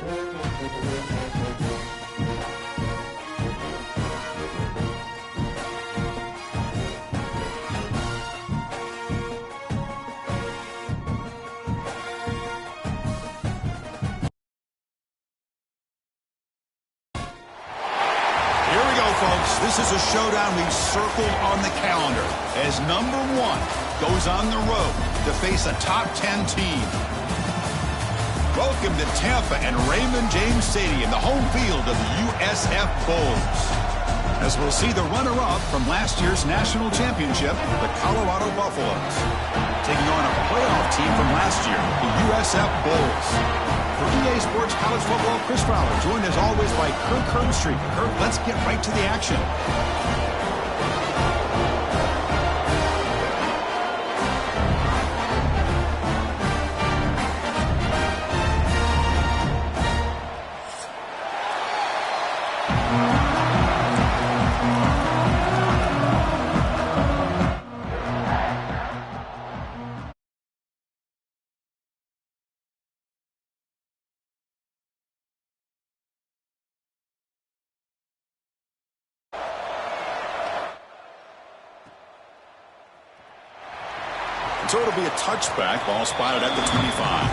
Folks, this is a showdown we've circled on the calendar as number 1 goes on the road to face a top 10 team. Welcome to Tampa and Raymond James Stadium, the home field of the USF Bulls. As we'll see the runner-up from last year's national championship, the Colorado Buffaloes, taking on a playoff team from last year, the USF Bulls. For EA Sports College Football, Chris Fowler, joined as always by Kirk Herbstreit. Kirk, let's get right to the action. So it'll be a touchback, ball spotted at the 25.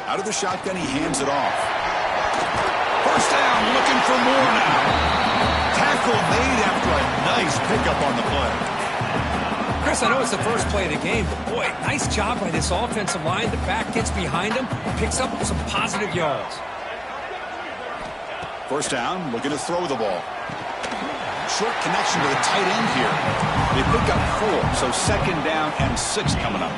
Out of the shotgun, he hands it off. First down, looking for more now. Tackle made after a nice pickup on the play. Chris, I know it's the first play of the game, but boy, nice job by this offensive line. The back gets behind him, picks up some positive yards. First down, looking to throw the ball. Short connection to the tight end here. They pick up 4, so second down and 6 coming up.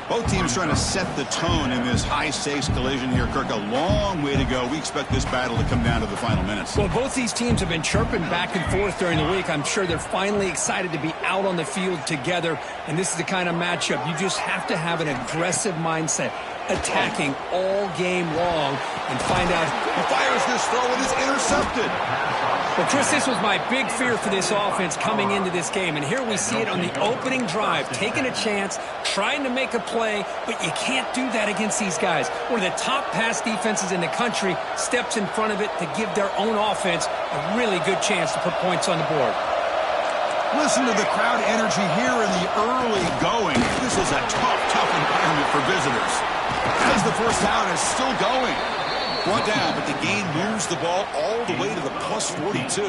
Both teams trying to set the tone in this high-stakes collision here, Kirk. A long way to go. We expect this battle to come down to the final minutes. Well, both these teams have been chirping back and forth during the week. I'm sure they're finally excited to be out on the field together, and this is the kind of matchup. You just have to have an aggressive mindset, attacking all game long, and find out. He fires this throw, and it's intercepted. Well, Chris, this was my big fear for this offense coming into this game, and here we see it on the opening drive, taking a chance, trying to make a play, but you can't do that against these guys. One of the top pass defenses in the country steps in front of it to give their own offense a really good chance to put points on the board. Listen to the crowd energy here in the early going. This is a tough environment for visitors. As the first down is still going. Brought down, but the gain moves the ball all the way to the plus 42.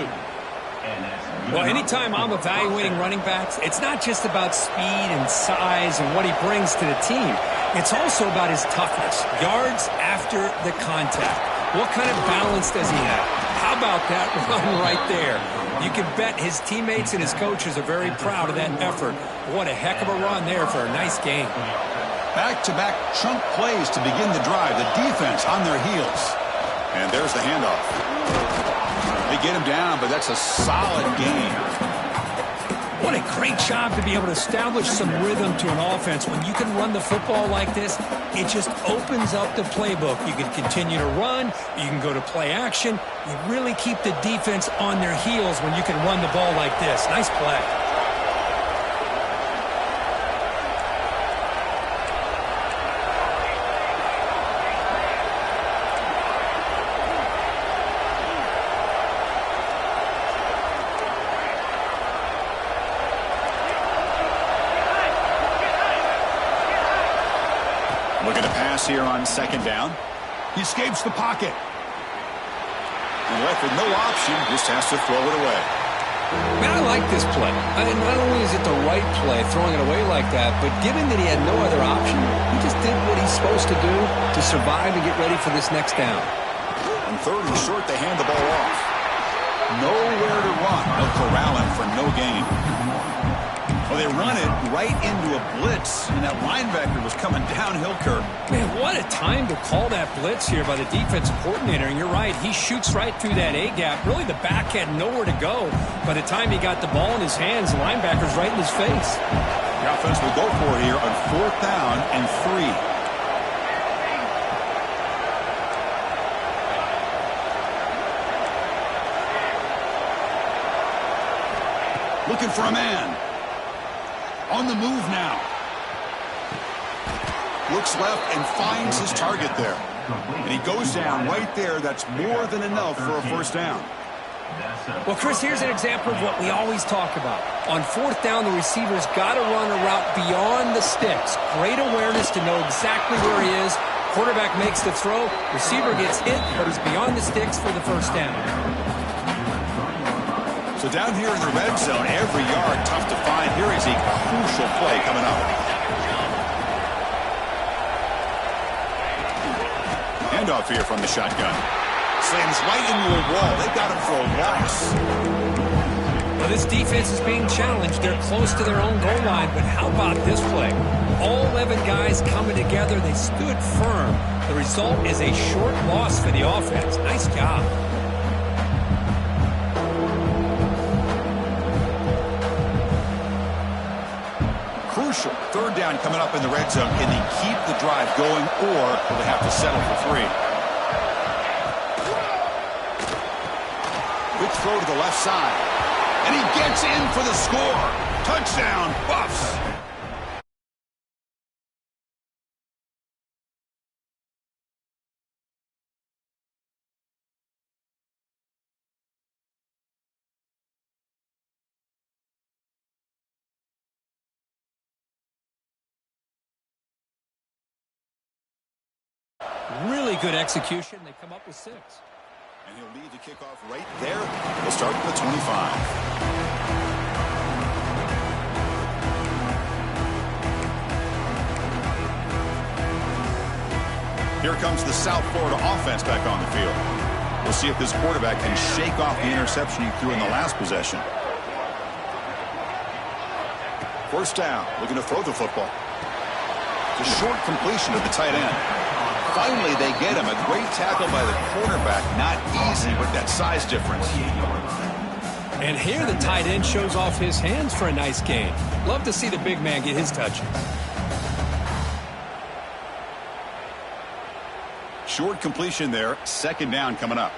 Well, anytime I'm evaluating running backs, it's not just about speed and size and what he brings to the team. It's also about his toughness, yards after the contact. What kind of balance does he have? How about that run right there? You can bet his teammates and his coaches are very proud of that effort. What a heck of a run there for a nice game. Back-to-back chunk plays to begin the drive. The defense on their heels. And there's the handoff. They get him down, but that's a solid gain. What a great job to be able to establish some rhythm to an offense. When you can run the football like this, it just opens up the playbook. You can continue to run. You can go to play action. You really keep the defense on their heels when you can run the ball like this. Nice play. Looking to pass here on second down. He escapes the pocket. And left with no option, just has to throw it away. Man, I like this play. Not only is it the right play, throwing it away like that, but given that he had no other option, he just did what he's supposed to do to survive and get ready for this next down. On third and short, they hand the ball off. Nowhere to run. They'll corral him for no gain. Well, they run it right into a blitz, and that linebacker was coming downhill, Kirk. Man, what a time to call that blitz here by the defensive coordinator. And you're right, he shoots right through that A-gap. Really, the back had nowhere to go. By the time he got the ball in his hands, the linebacker's right in his face. The offense will go for it here on 4th down and 3. Looking for a man. On the move now. Looks left and finds his target there. And he goes down right there. That's more than enough for a 1st down. Well, Chris, here's an example of what we always talk about. On 4th down, the receiver's got to run a route beyond the sticks. Great awareness to know exactly where he is. Quarterback makes the throw. Receiver gets hit, but he's beyond the sticks for the 1st down. So down here in the red zone, every yard tough to find. Here is a crucial play coming up. Handoff here from the shotgun. Slams right into a wall. They got him for a loss. Well, this defense is being challenged. They're close to their own goal line, but how about this play? All 11 guys coming together. They stood firm. The result is a short loss for the offense. Nice job. Crucial 3rd down coming up in the red zone. Can they keep the drive going, or will they have to settle for 3? Quick throw to the left side. And he gets in for the score. Touchdown, Buffs. Really good execution. They come up with 6. And he'll lead the kickoff right there. We'll start at the 25. Here comes the South Florida offense back on the field. We'll see if this quarterback can shake off the interception he threw in the last possession. 1st down, looking to throw the football. It's a short completion to the tight end. Finally, they get him. A great tackle by the quarterback. Not easy with that size difference. And here the tight end shows off his hands for a nice gain. Love to see the big man get his touches. Short completion there. 2nd down coming up.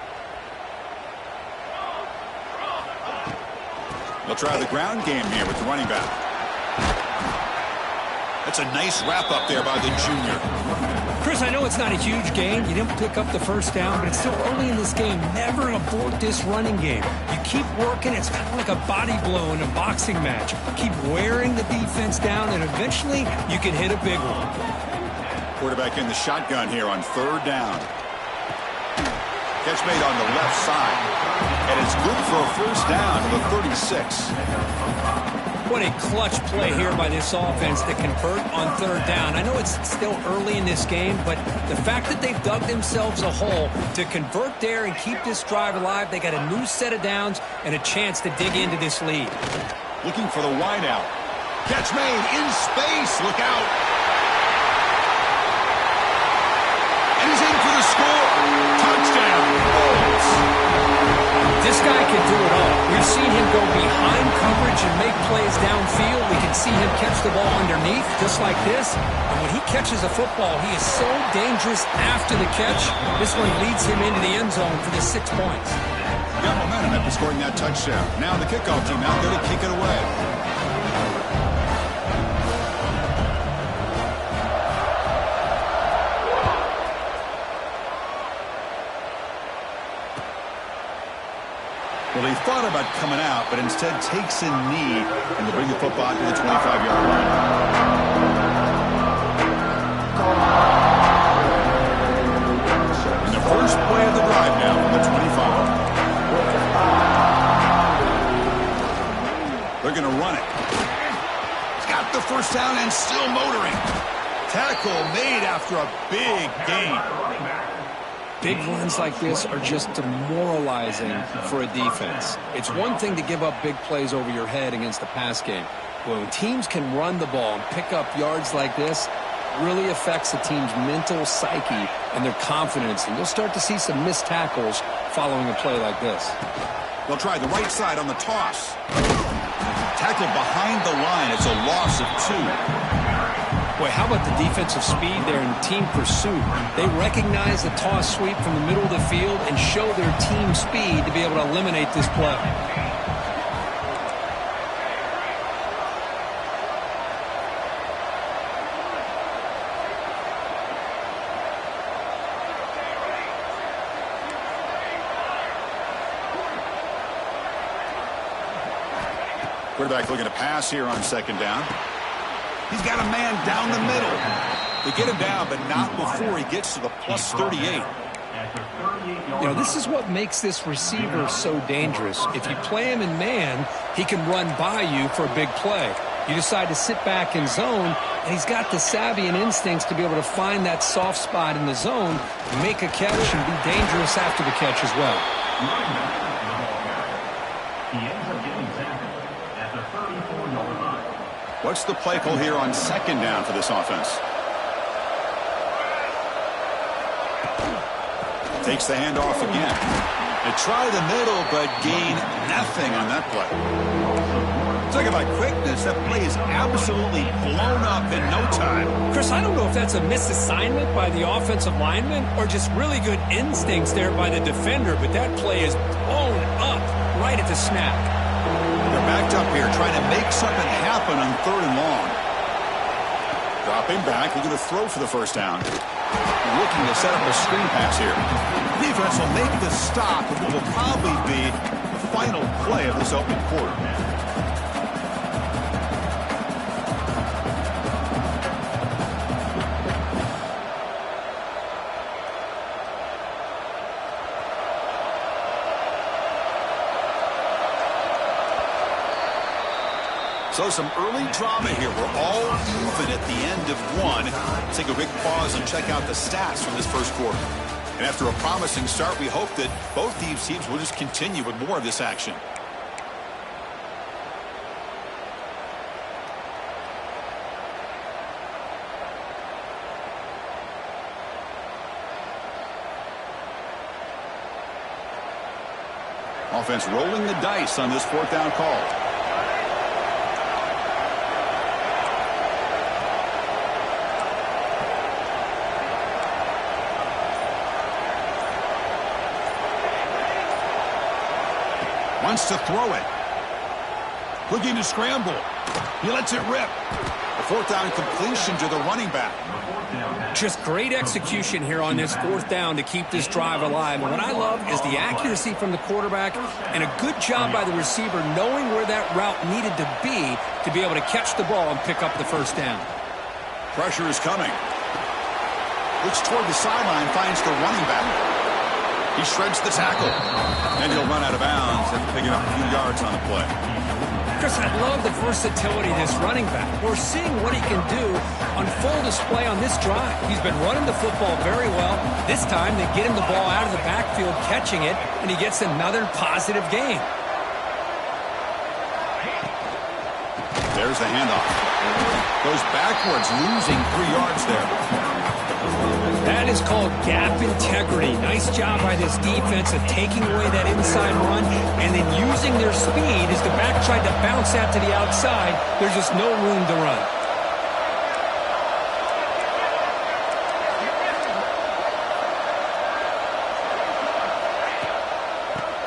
They'll try the ground game here with the running back. That's a nice wrap up there by the junior. Chris, I know it's not a huge gain. You didn't pick up the 1st down, but it's still early in this game. Never abort this running game. You keep working. It's kind of like a body blow in a boxing match. Keep wearing the defense down, and eventually you can hit a big one. Quarterback in the shotgun here on 3rd down. Catch made on the left side. And it's good for a 1st down to the 36. What a clutch play here by this offense to convert on 3rd down. I know it's still early in this game, but the fact that they've dug themselves a hole to convert there and keep this drive alive, they got a new set of downs and a chance to dig into this lead. Looking for the wideout. Catch made in space. Look out. And he's in for the score. Touchdown. This guy can do it all. We've seen him go behind coverage and make plays downfield. We can see him catch the ball underneath, just like this. And when he catches a football, he is so dangerous after the catch. This one leads him into the end zone for the 6 points. Got momentum after scoring that touchdown. Now the kickoff team out there to kick it away. Well, he thought about coming out, but instead takes a knee, and they bring the football to the 25-yard line. And the first play of the drive now from the 25. They're going to run it. He's got the 1st down and still motoring. Tackle made after a big gain. Big runs like this are just demoralizing for a defense. It's one thing to give up big plays over your head against the pass game. But when teams can run the ball and pick up yards like this, it really affects the team's mental psyche and their confidence. And you'll start to see some missed tackles following a play like this. They'll try the right side on the toss. Tackle tackle behind the line. It's a loss of 2. Boy, how about the defensive speed there in team pursuit? They recognize the toss sweep from the middle of the field and show their team speed to be able to eliminate this play. Quarterback looking to pass here on second down. He's got a man down the middle. They get him down, but not before he gets to the plus 38. You know, this is what makes this receiver so dangerous. If you play him in man, he can run by you for a big play. You decide to sit back in zone, and he's got the savvy and instincts to be able to find that soft spot in the zone, make a catch, and be dangerous after the catch as well. What's the play call here on second down for this offense? Takes the handoff again. They try the middle, but gain nothing on that play. Talk about quickness. That play is absolutely blown up in no time. Chris, I don't know if that's a misassignment by the offensive lineman or just really good instincts there by the defender, but that play is blown up right at the snap. They're backed up here trying to make something happen on third and long. Dropping back, looking to throw for the first down. Looking to set up a screen pass here. Defense will make the stop, and what will probably be the final play of this opening quarter. So some early drama here. We're all even at the end of one. Let's take a quick pause and check out the stats from this first quarter. And after a promising start, we hope that both these teams will just continue with more of this action. Offense rolling the dice on this fourth down call. Wants to throw it. Looking to scramble. He lets it rip. A fourth down completion to the running back. Just great execution here on this fourth down to keep this drive alive. And what I love is the accuracy from the quarterback and a good job by the receiver knowing where that route needed to be able to catch the ball and pick up the first down. Pressure is coming. Looks toward the sideline, finds the running back. He shreds the tackle. And he'll run out of bounds after picking up a few yards on the play. Chris, I love the versatility of this running back. We're seeing what he can do on full display on this drive. He's been running the football very well. This time, they get him the ball out of the backfield, catching it, and he gets another positive gain. There's the handoff. Goes backwards, losing 3 yards there. That is called gap integrity. Nice job by this defense of taking away that inside run and then using their speed as the back tried to bounce that to the outside. There's just no room to run.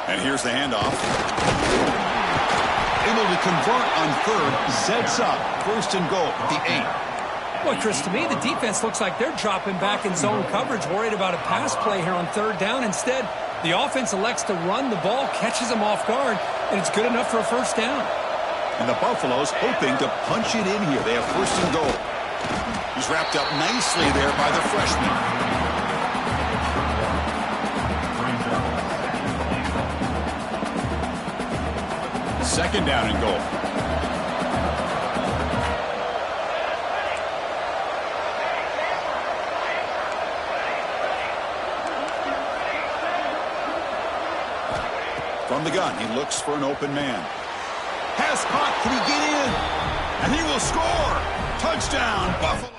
And here's the handoff. Able to convert on third, sets up first and goal at the 8. Boy, Chris, to me, the defense looks like they're dropping back in zone coverage, worried about a pass play here on third down. Instead, the offense elects to run the ball, catches them off guard, and it's good enough for a first down. And the Buffaloes hoping to punch it in here. They have first and goal. He's wrapped up nicely there by the freshman. Second down and goal. From the gun, he looks for an open man. Pass caught. Can he get in? And he will score. Touchdown, Buffalo.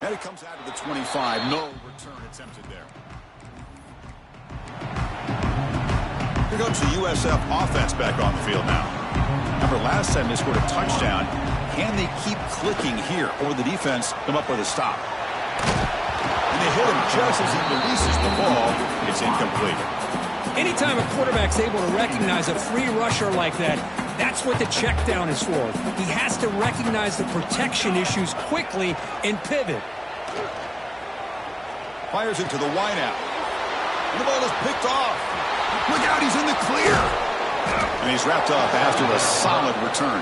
And it comes out to the 25. No return attempted there. Here comes the USF offense back on the field now. Remember, last time they scored a touchdown. Can they keep clicking here, or will the defense come up with a stop? And they hit him just as he releases the ball. It's incomplete. Anytime a quarterback's able to recognize a free rusher like that, that's what the check down is for. He has to recognize the protection issues quickly and pivot. Fires it to the wideout. And the ball is picked off. Look out, he's in the clear. And he's wrapped up after a solid return.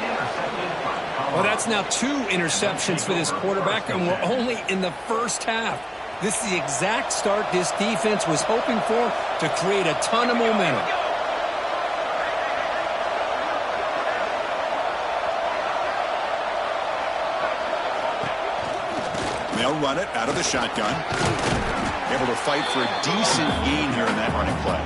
Well, that's now 2 interceptions for this quarterback, and we're only in the first half. This is the exact start this defense was hoping for to create a ton of momentum. They'll run it out of the shotgun. Able to fight for a decent gain here in that running play.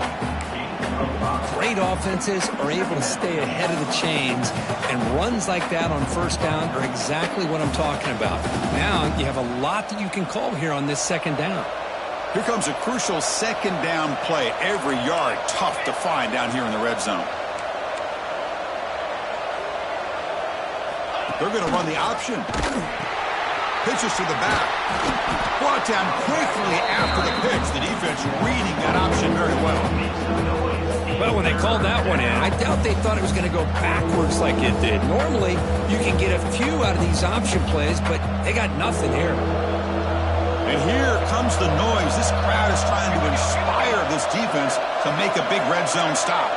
Great offenses are able to stay ahead of the chains, and runs like that on first down are exactly what I'm talking about. Now you have a lot that you can call here on this second down. Here comes a crucial second down play. Every yard tough to find down here in the red zone. They're going to run the option. Pitches to the back. Brought down quickly after the pitch. The defense reading that option very well. Well, when they called that one in, I doubt they thought it was going to go backwards like it did. Normally, you can get a few out of these option plays, but they got nothing here. And here comes the noise. This crowd is trying to inspire this defense to make a big red zone stop.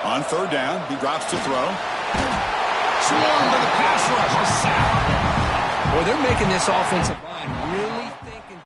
On third down, he drops to throw. Swarmed by the pass rush. A sack. Boy, they're making this offensive line really thinking.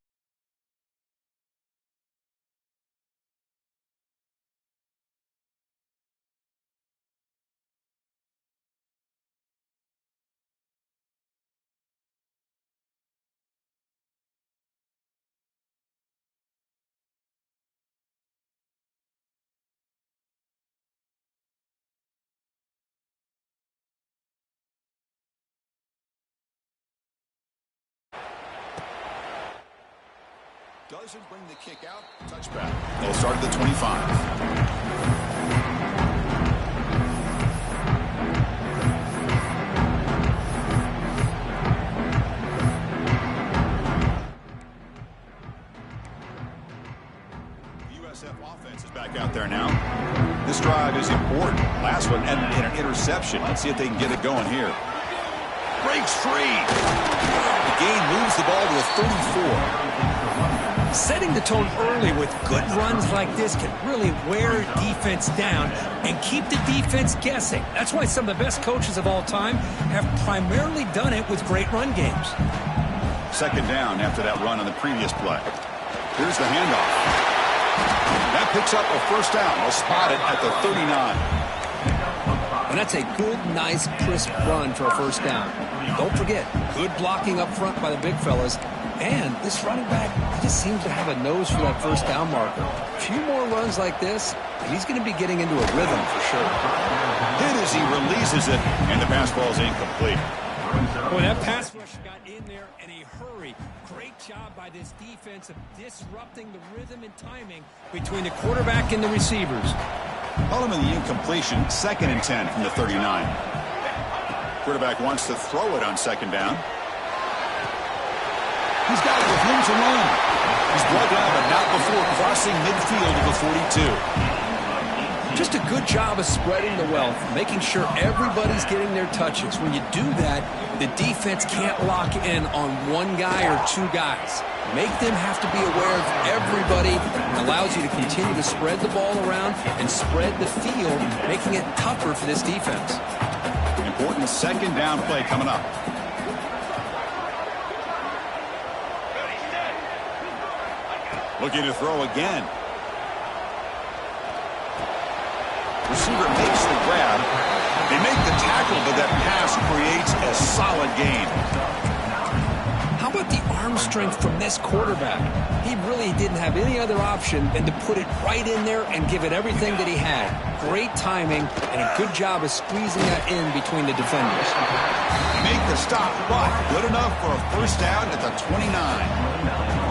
Doesn't bring the kick out. Touchback. They'll start at the 25. USF offense is back out there now. This drive is important. Last one ended in an interception. Let's see if they can get it going here. Breaks free. The gain moves the ball to a 34. Setting the tone early with good runs like this can really wear defense down and keep the defense guessing. That's why some of the best coaches of all time have primarily done it with great run games. Second down after that run on the previous play. Here's the handoff. That picks up a first down. They'll spot it at the 39. And that's a good, nice, crisp run for a first down. Don't forget, good blocking up front by the big fellas. And this running back just seems to have a nose for that first down marker. A few more runs like this, and he's going to be getting into a rhythm for sure. Hit as he releases it, and the pass ball is incomplete. Boy, that pass rush got in there in a hurry. Great job by this defense of disrupting the rhythm and timing between the quarterback and the receivers. Call him in the incompletion, 2nd and 10 from the 39. Quarterback wants to throw it on second down. He's got it with room to run. He's brought down, but not before crossing midfield of the 42. Just a good job of spreading the wealth, making sure everybody's getting their touches. When you do that, the defense can't lock in on one guy or two guys. Make them have to be aware of everybody. It allows you to continue to spread the ball around and spread the field, making it tougher for this defense. Important second down play coming up. Looking to throw again. Receiver makes the grab. They make the tackle, but that pass creates a solid gain. How about the arm strength from this quarterback? He really didn't have any other option than to put it right in there and give it everything that he had. Great timing and a good job of squeezing that in between the defenders. Make the stop, but good enough for a first down at the 29.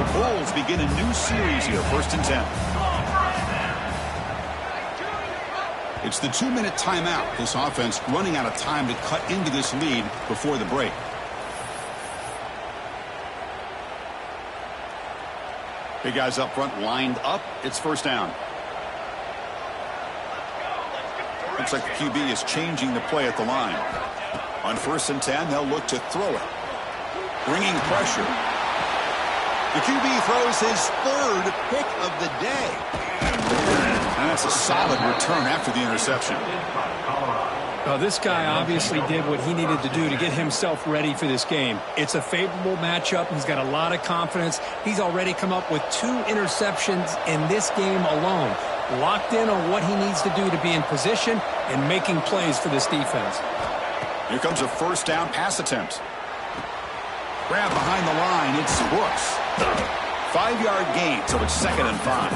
The Bulls begin a new series here, 1st and 10. It's the 2-minute timeout. This offense running out of time to cut into this lead before the break. Big guys up front lined up. It's first down. Looks like the QB is changing the play at the line. On 1st and 10, they'll look to throw it. Bringing pressure. The QB throws his 3rd pick of the day. And that's a solid return after the interception. Well, this guy obviously did what he needed to do to get himself ready for this game. It's a favorable matchup. He's got a lot of confidence. He's already come up with 2 interceptions in this game alone. Locked in on what he needs to do to be in position and making plays for this defense. Here comes a first down pass attempt. Grab behind the line. It's Brooks. 5-yard gain, so it's 2nd and 5.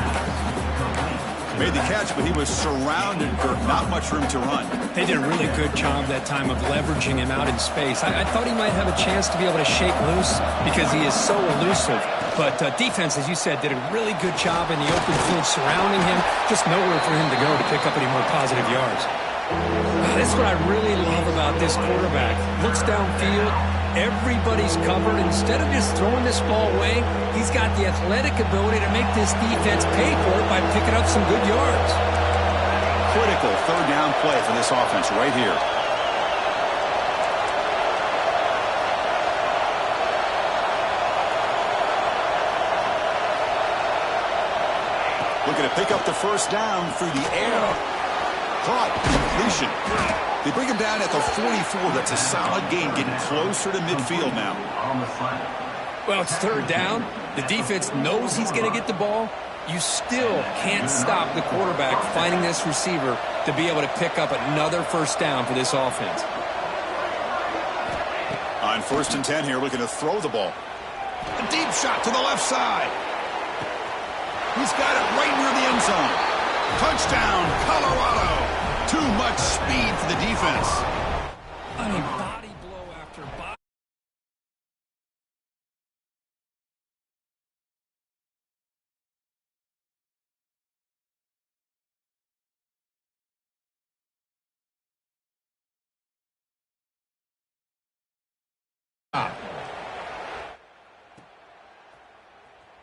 Made the catch, but he was surrounded, Kirk. Not much room to run. They did a really good job that time of leveraging him out in space. I thought he might have a chance to be able to shake loose because he is so elusive. But defense, as you said, did a really good job in the open field surrounding him. Just nowhere for him to go to pick up any more positive yards. That's what I really love about this quarterback. Looks downfield. Everybody's covered. Instead of just throwing this ball away, he's got the athletic ability to make this defense pay for it by picking up some good yards. Critical 3rd down play for this offense right here. Looking to pick up the first down through the air. Caught. Completion. They bring him down at the 44. That's a solid gain, getting closer to midfield now. Well, it's 3rd down. The defense knows he's going to get the ball. You still can't stop the quarterback finding this receiver to be able to pick up another first down for this offense. On 1st and 10 here, looking to throw the ball. A deep shot to the left side. He's got it right near the end zone. Touchdown, Colorado. Too much speed for the defense. I mean, body blow after body.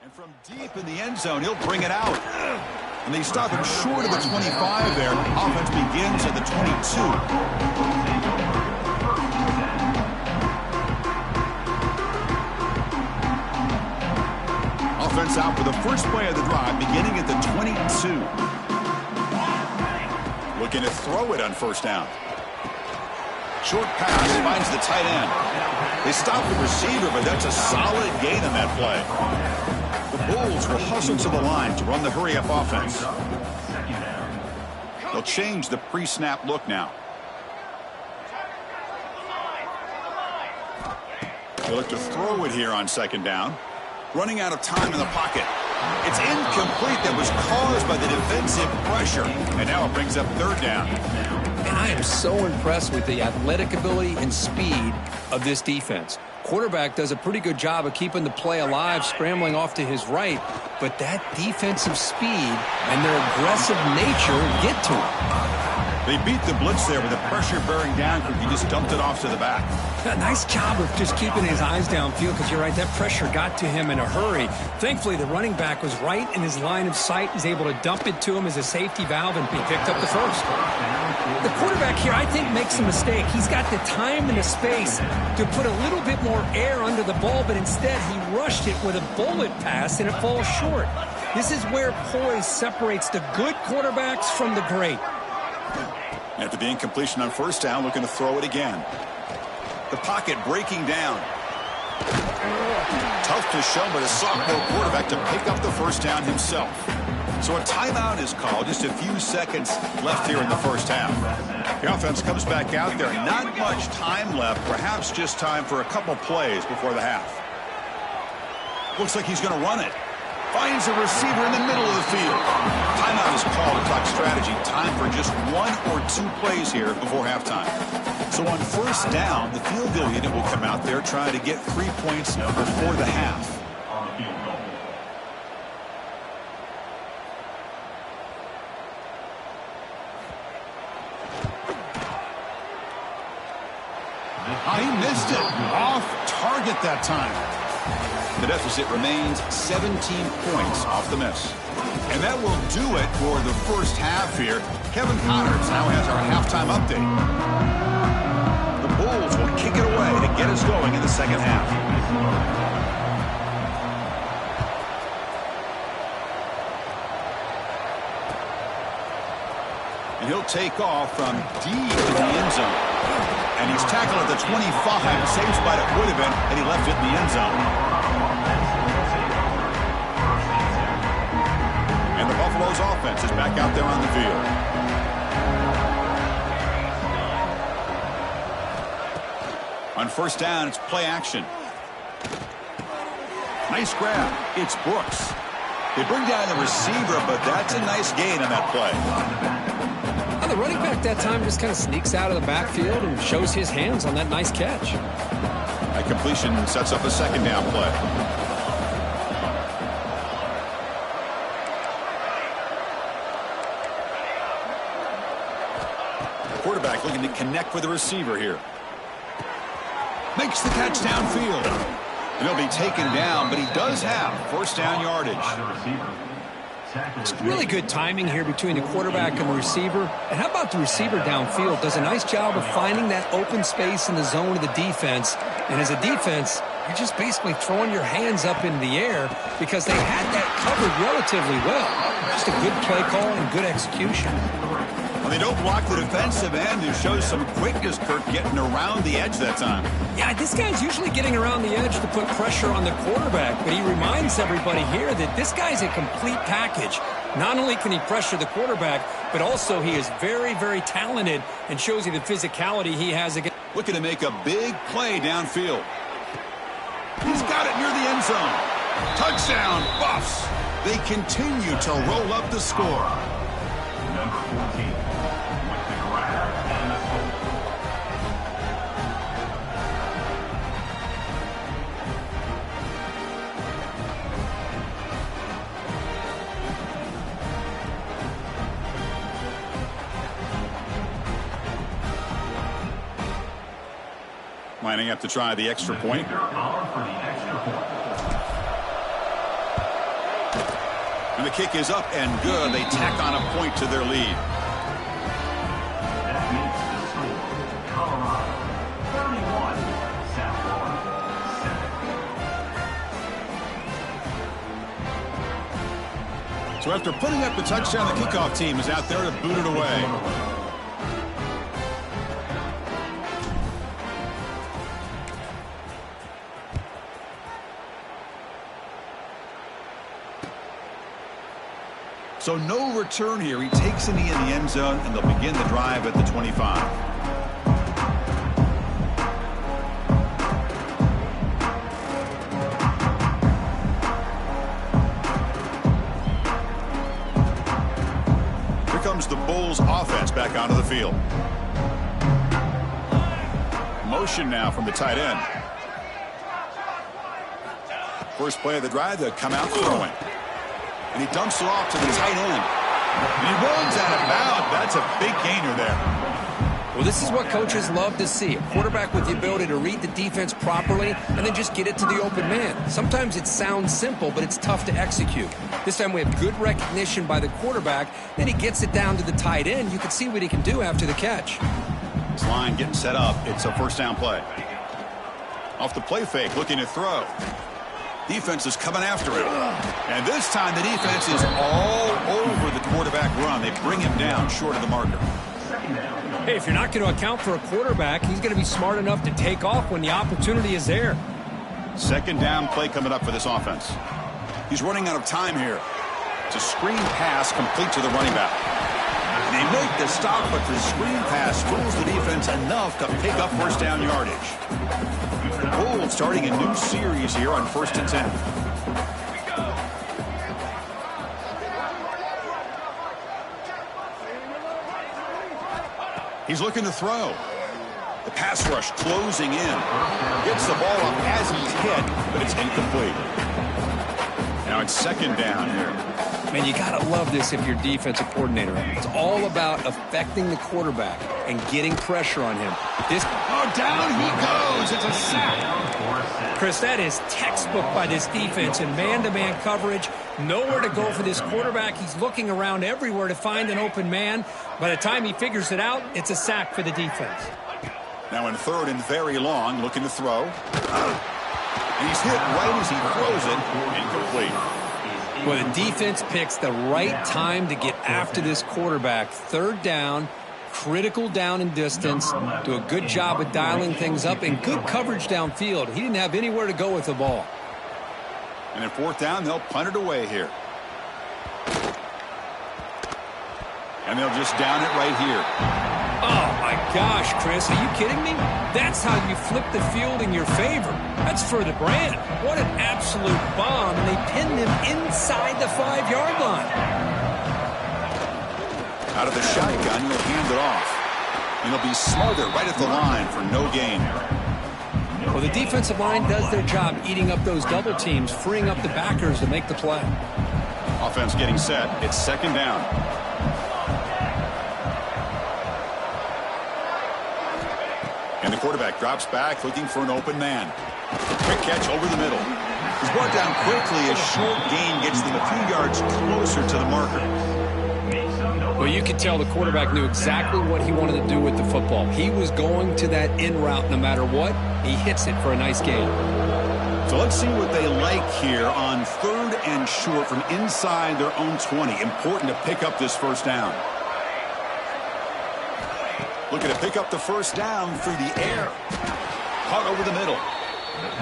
And from deep in the end zone, he'll bring it out. And they stop him short of the 25 there. Offense begins at the 22. Offense out for the first play of the drive, beginning at the 22. Looking to throw it on 1st down. Short pass, finds the tight end. They stop the receiver, but that's a solid gain on that play. The Bulls will hustle to the line to run the hurry-up offense. They'll change the pre-snap look now. They'll look to throw it here on 2nd down. Running out of time in the pocket. It's incomplete. That was caused by the defensive pressure. And now it brings up 3rd down. And I am so impressed with the athletic ability and speed of this defense. Quarterback does a pretty good job of keeping the play alive, scrambling off to his right, but that defensive speed and their aggressive nature get to him. They beat the blitz there with the pressure bearing down. He just dumped it off to the back. A nice job of just keeping his eyes downfield because you're right, that pressure got to him in a hurry. Thankfully, the running back was right in his line of sight. He's able to dump it to him as a safety valve, and he picked up the first. The quarterback here, I think, makes a mistake. He's got the time and the space to put a little bit more air under the ball, but instead he rushed it with a bullet pass, and it falls short. This is where poise separates the good quarterbacks from the great. After the incompletion on 1st down, looking to throw it again. The pocket breaking down. Tough to show, but a sophomore quarterback to pick up the first down himself. So a timeout is called. Just a few seconds left here in the first half. The offense comes back out there. Not much time left. Perhaps just time for a couple plays before the half. Looks like he's going to run it. Finds a receiver in the middle of the field. Timeout is called to talk strategy. Time for just 1 or 2 plays here before halftime. So on first down, the field goal unit will come out there trying to get 3 points before the half. He missed it. Off target that time. The deficit remains 17 points off the miss. And that will do it for the first half here. Kevin Connors now has our halftime update. The Bulls will kick it away to get us going in the second half. And he'll take off from deep in the end zone. And he's tackled at the 25. Same spot it would have been, and he left it in the end zone. And the Buffalo's offense is back out there on the field. On first down, it's play action. Nice grab. It's Brooks. They bring down the receiver, but that's a nice gain on that play. The running back that time just kind of sneaks out of the backfield and shows his hands on that nice catch. That completion sets up a second down play. The quarterback looking to connect with the receiver here. Makes the catch downfield. And he'll be taken down, but he does have first down yardage. It's really good timing here between the quarterback and the receiver. And how about the receiver downfield? Does a nice job of finding that open space in the zone of the defense. And as a defense, you're just basically throwing your hands up in the air because they had that covered relatively well. Just a good play call and good execution. Well, they don't block the defensive end, who shows some quickness, Kirk, getting around the edge that time. Yeah, this guy's usually getting around the edge to put pressure on the quarterback, but he reminds everybody here that this guy's a complete package. Not only can he pressure the quarterback, but also he is very, very talented and shows you the physicality he has against. Looking to make a big play downfield. He's got it near the end zone. Touchdown, Buffs. They continue to roll up the score. Number 14. Lining up to try the extra point. And the kick is up and good. They tack on a point to their lead. That makes the score Colorado 31, South Florida 7. So after putting up the touchdown, the kickoff team is out there to boot it away. So no return here. He takes it in the end zone, and they'll begin the drive at the 25. Here comes the Bulls offense back onto the field. Motion now from the tight end. First play of the drive, they'll come out throwing. And he dumps it off to the tight end. And he runs out of bounds. That's a big gainer there. Well, this is what coaches love to see. A quarterback with the ability to read the defense properly and then just get it to the open man. Sometimes it sounds simple, but it's tough to execute. This time we have good recognition by the quarterback. Then he gets it down to the tight end. You can see what he can do after the catch. This line getting set up. It's a first down play. Off the play fake, looking to throw. Defense is coming after him. And this time the defense is all over the quarterback run. They bring him down short of the marker. Hey, if you're not going to account for a quarterback, he's going to be smart enough to take off when the opportunity is there. Second down play coming up for this offense. He's running out of time here. It's a screen pass complete to the running back. They make the stop, but the screen pass fools the defense enough to pick up first down yardage. The Bulls starting a new series here on 1st and 10. He's looking to throw. The pass rush closing in. Gets the ball up as he's hit, but it's incomplete. Now it's second down here. Man, you got to love this if you're defensive coordinator. It's all about affecting the quarterback and getting pressure on him. Down he goes. It's a sack. Chris, that is textbook by this defense in man-to-man coverage. Nowhere to go for this quarterback. He's looking around everywhere to find an open man. By the time he figures it out, it's a sack for the defense. Now in third and very long, looking to throw. And he's hit right as he throws it. Incomplete. Well, the defense picks the right time to get after this quarterback. Third down, critical down and distance. Do a good job of dialing things up and good coverage downfield. He didn't have anywhere to go with the ball. And in fourth down, they'll punt it away here. And they'll just down it right here. Oh, my gosh, Chris, are you kidding me? That's how you flip the field in your favor. That's for the brand. What an absolute bomb, and they pinned him inside the 5-yard line. Out of the shotgun, he'll hand it off. And he'll be smothered right at the line for no gain. Well, the defensive line does their job eating up those double teams, freeing up the backers to make the play. Offense getting set. It's second down. And the quarterback drops back, looking for an open man. Quick catch over the middle. He's brought down quickly. A short gain gets them a few yards closer to the marker. Well, you could tell the quarterback knew exactly what he wanted to do with the football. He was going to that in route no matter what. He hits it for a nice gain. So let's see what they like here on third and short from inside their own 20. Important to pick up this first down. Looking to pick up the first down through the air. Caught over the middle.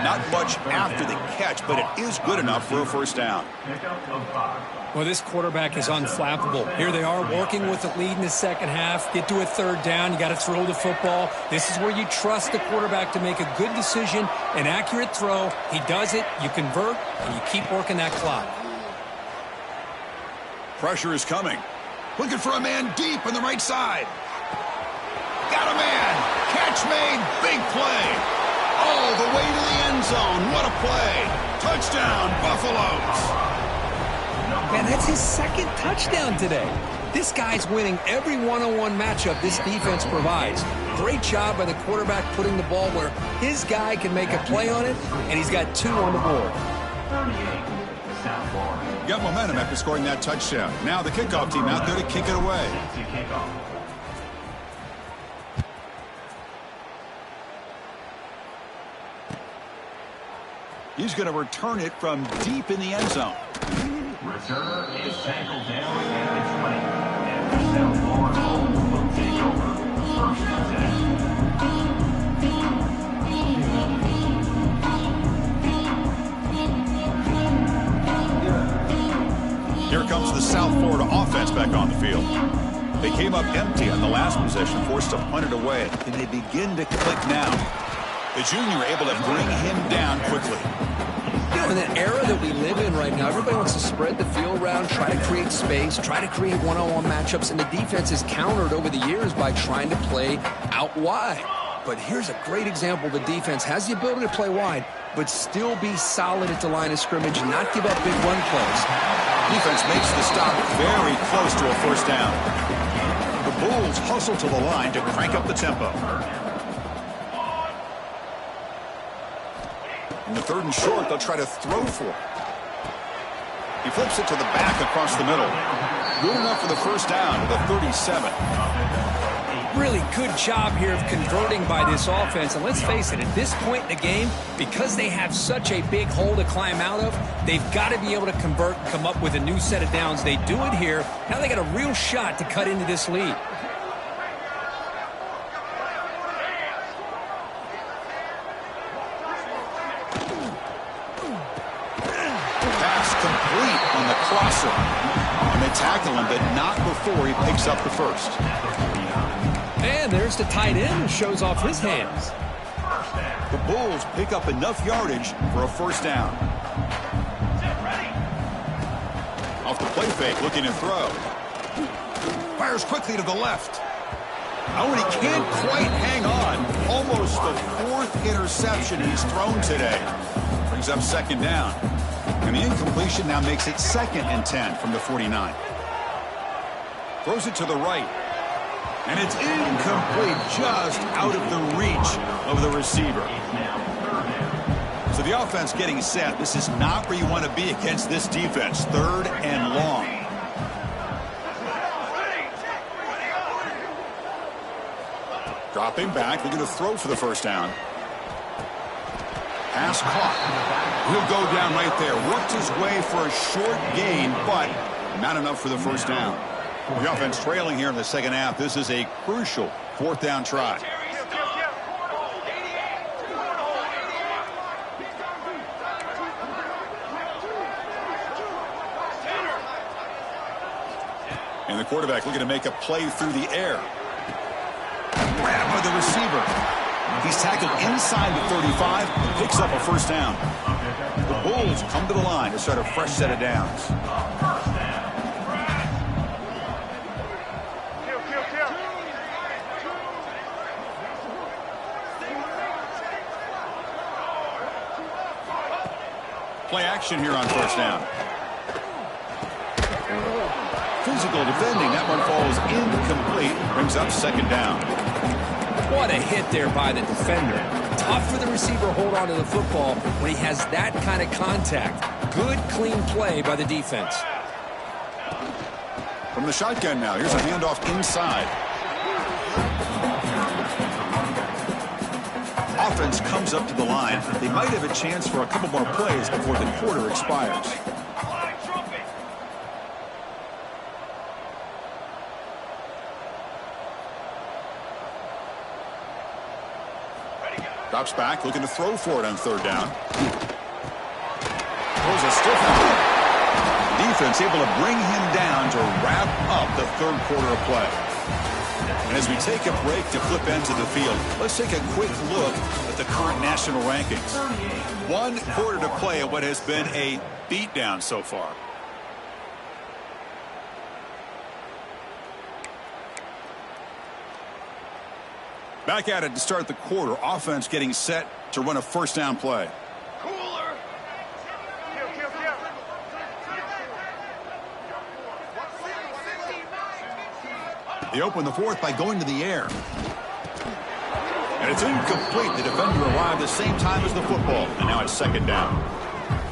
Not much after the catch, but it is good enough for a first down. Well, this quarterback is unflappable. Here they are working with the lead in the second half. Get to a third down. You got to throw the football. This is where you trust the quarterback to make a good decision, an accurate throw. He does it, you convert, and you keep working that clock. Pressure is coming. Looking for a man deep on the right side. Got a man. Catch made. Big play. All the way to the end zone. What a play. Touchdown, Buffaloes. Man, that's his second touchdown today. This guy's winning every one-on-one matchup this defense provides. Great job by the quarterback putting the ball where his guy can make a play on it, and he's got 2 on the board. Got momentum after scoring that touchdown. Now the kickoff team out there to kick it away. He's going to return it from deep in the end zone. Returner is tackled down at the 20. And now Lauren Holmes will take over. First and 10. Here comes the South Florida offense back on the field. They came up empty on the last possession, forced to punt it away. And they begin to click now. The junior able to bring him down quickly. You know, in the era that we live in right now, everybody wants to spread the field around, try to create space, try to create one-on-one matchups, and the defense is countered over the years by trying to play out wide. But here's a great example. The defense has the ability to play wide, but still be solid at the line of scrimmage and not give up big run plays. Defense makes the stop very close to a first down. The Bulls hustle to the line to crank up the tempo. In the third and short, they'll try to throw for it. He flips it to the back across the middle. Good enough for the first down to the 37. Really good job here of converting by this offense. And let's face it, at this point in the game, because they have such a big hole to climb out of, they've got to be able to convert and come up with a new set of downs. They do it here. Now they got a real shot to cut into this lead. Crosser. And they tackle him, but not before he picks up the first. And there's the tight end who shows off his hands. The Bulls pick up enough yardage for a first down. Off the play fake, looking to throw. Fires quickly to the left. Oh, and he can't quite hang on. Almost the 4th interception he's thrown today. Brings up 2nd down. And the incompletion now makes it 2nd and 10 from the 49. Throws it to the right. And it's incomplete, just out of the reach of the receiver. So the offense getting set. This is not where you want to be against this defense. 3rd and long. Dropping back, looking to throw for the 1st down. Pass caught. He'll go down right there. Worked his way for a short gain, but not enough for the 1st down. The offense trailing here in the 2nd half. This is a crucial 4th down try. And the quarterback looking to make a play through the air. Grab by the receiver. He's tackled inside the 35 and picks up a 1st down. The Bulls come to the line to start a fresh set of downs. Play action here on 1st down. Physical defending. That one falls incomplete. Brings up 2nd down. What a hit there by the defender. Tough for the receiver to hold on to the football when he has that kind of contact. Good, clean play by the defense. From the shotgun now. Here's a handoff inside. Offense comes up to the line. They might have a chance for a couple more plays before the quarter expires. Drops back, looking to throw for it on 3rd down. Throws a stiff one. Defense able to bring him down to wrap up the 3rd quarter of play. And as we take a break to flip ends of the field, let's take a quick look at the current national rankings. 1 quarter to play at what has been a beatdown so far. Back at it to start the quarter. Offense getting set to run a 1st down play. Cooler. They open the 4th by going to the air. And it's incomplete. The defender arrived the same time as the football. And now it's 2nd down.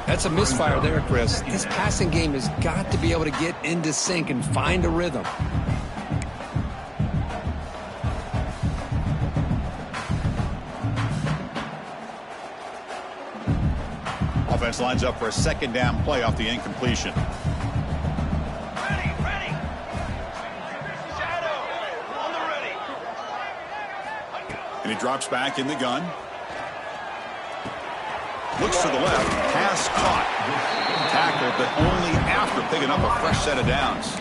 That's a misfire there, Chris. This passing game has got to be able to get into sync and find a rhythm. Offense lines up for a 2nd down play off the incompletion. Ready. Shadow. On the ready. And he drops back in the gun. Looks to the left. Pass caught. Tackled, but only after picking up a fresh set of downs.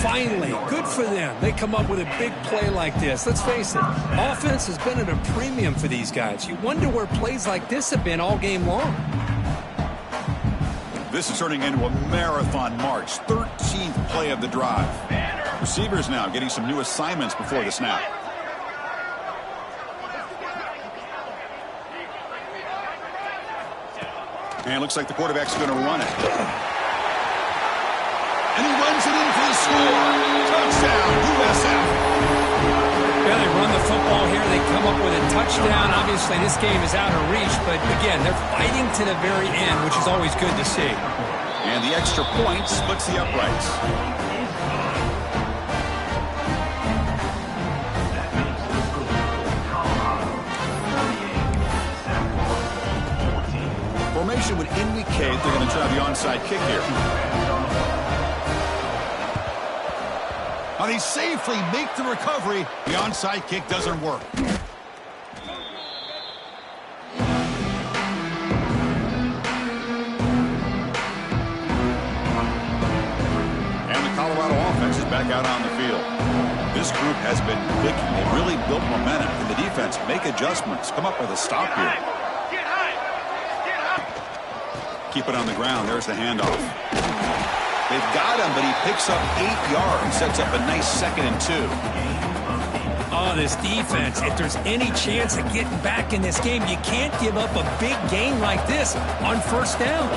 Finally, good for them. They come up with a big play like this. Let's face it, offense has been at a premium for these guys. You wonder where plays like this have been all game long. This is turning into a marathon march. 13th play of the drive. Receivers now getting some new assignments before the snap. And it looks like the quarterback's going to run it. And he runs it in for the score. Touchdown, USF. Yeah, they run the football here. They come up with a touchdown. Obviously, this game is out of reach. But, again, they're fighting to the very end, which is always good to see. And the extra point splits the uprights. Formation would indicate they're going to try the onside kick here. Now they safely make the recovery. The onside kick doesn't work. And the Colorado offense is back out on the field. This group has been clicking. They really built momentum. And the defense make adjustments. Come up with a stop here. Keep it on the ground. There's the handoff. They've got him, but he picks up 8 yards. Sets up a nice 2nd and 2. Oh, this defense, if there's any chance of getting back in this game, you can't give up a big gain like this on first down.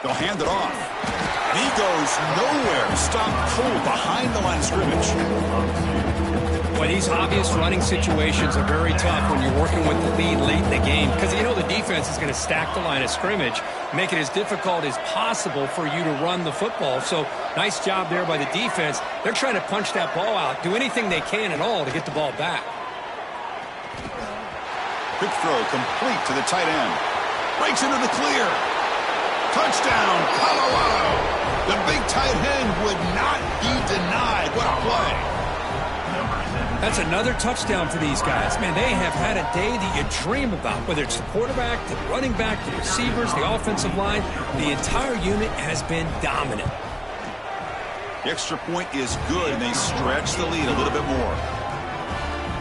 They'll hand it off. And he goes nowhere. Stopped cold behind the line of scrimmage. Well, these obvious running situations are very tough when you're working with the lead late in the game because you know the defense is going to stack the line of scrimmage, make it as difficult as possible for you to run the football. So nice job there by the defense. They're trying to punch that ball out, do anything they can at all to get the ball back. Quick throw complete to the tight end. Breaks into the clear. Touchdown, Colorado. The big tight end would not be denied. What a play. That's another touchdown for these guys. Man, they have had a day that you dream about, whether it's the quarterback, the running back, the receivers, the offensive line. The entire unit has been dominant. The extra point is good, and they stretch the lead a little bit more.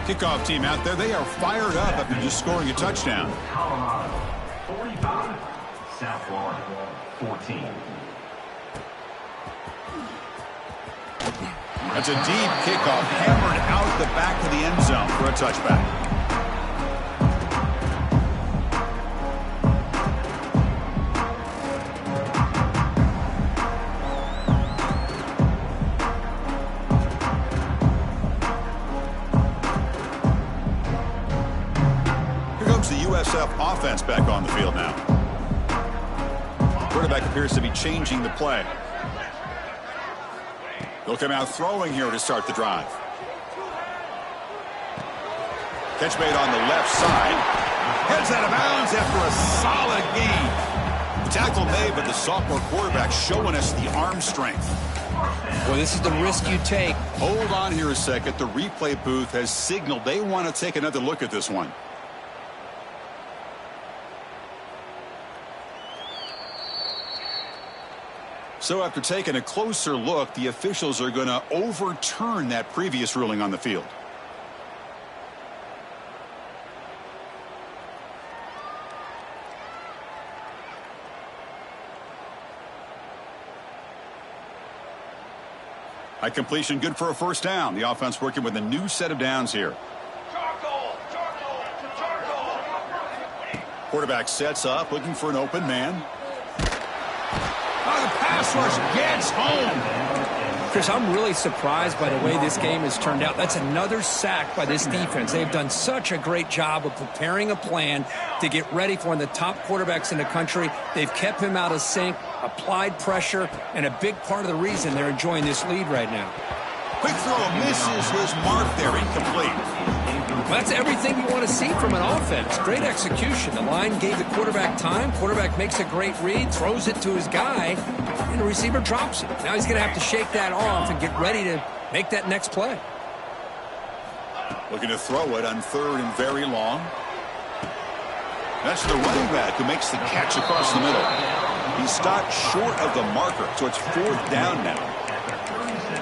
Kickoff team out there, they are fired up after just scoring a touchdown. Colorado 45, South Florida 14. That's a deep kickoff, hammered out the back of the end zone for a touchback. Here comes the USF offense back on the field now. Quarterback appears to be changing the play. They'll come out throwing here to start the drive. Catch made on the left side. Heads out of bounds after a solid gain. The tackle made, but the sophomore quarterback showing us the arm strength. Well, this is the risk you take. Hold on here a second. The replay booth has signaled they want to take another look at this one. So after taking a closer look, the officials are going to overturn that previous ruling on the field. High completion, good for a first down. The offense working with a new set of downs here. Quarterback sets up, looking for an open man. Oh, the pass rush gets home. Chris, I'm really surprised by the way this game has turned out. That's another sack by this defense. They've done such a great job of preparing a plan to get ready for one of the top quarterbacks in the country. They've kept him out of sync, applied pressure, and a big part of the reason they're enjoying this lead right now. Quick throw misses his mark there, incomplete. Well, that's everything you want to see from an offense. Great execution. The line gave the quarterback time. Quarterback makes a great read, throws it to his guy, and the receiver drops it. Now he's going to have to shake that off and get ready to make that next play. Looking to throw it on third and very long. That's the running back who makes the catch across the middle. He stopped short of the marker, so it's fourth down now.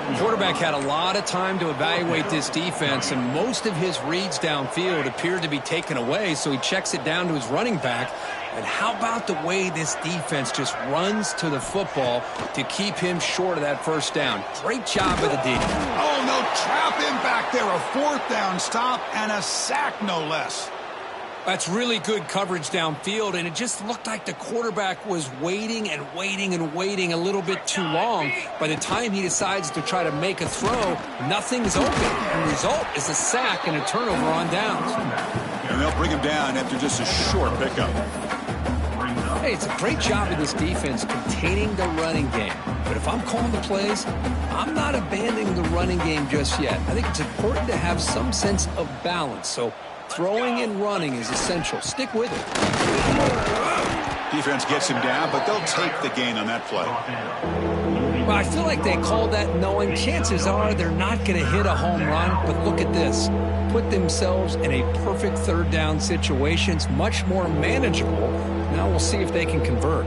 The quarterback had a lot of time to evaluate this defense, and most of his reads downfield appeared to be taken away, so he checks it down to his running back. And how about the way this defense just runs to the football to keep him short of that first down? Great job by the D. Oh, no, trap him back there. A fourth down stop and a sack, no less. That's really good coverage downfield, and it just looked like the quarterback was waiting and waiting and waiting a little bit too long. By the time he decides to try to make a throw, nothing's open. And the result is a sack and a turnover on downs. And they'll bring him down after just a short pickup. Hey, it's a great job of this defense containing the running game. But if I'm calling the plays, I'm not abandoning the running game just yet. I think it's important to have some sense of balance. So throwing and running is essential. Stick with it. Defense gets him down, but they'll take the gain on that play. Well, I feel like they called that knowing chances are they're not going to hit a home run. But look at this. Put themselves in a perfect third down situation. It's much more manageable. Now we'll see if they can convert.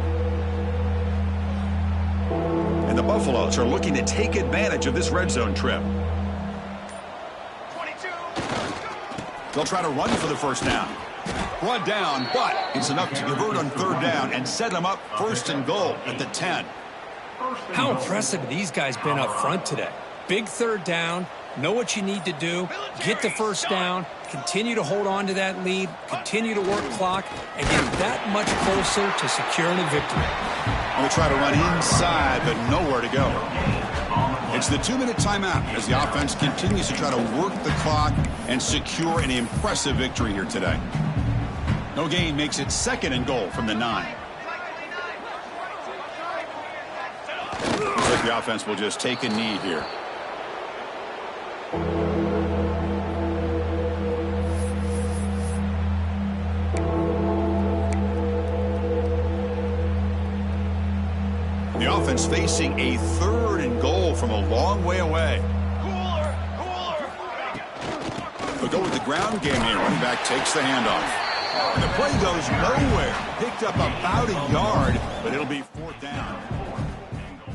And the Buffaloes are looking to take advantage of this red zone trip. They'll try to run for the first down. Brought down, but it's enough to convert on third down and set them up first and goal at the 10. How impressive have these guys been up front today? Big third down. Know what you need to do. Get the first down. Continue to hold on to that lead. Continue to work clock. And get that much closer to securing a victory. We'll try to run inside, but nowhere to go. It's the 2-minute timeout as the offense continues to try to work the clock and secure an impressive victory here today. No gain makes it 2nd and goal from the 9. Looks like the offense will just take a knee here. The offense facing a 3rd and goal from a long way away. They'll go with the ground game here. Running back takes the handoff. And the play goes nowhere. Picked up about a yard, but it'll be 4th down.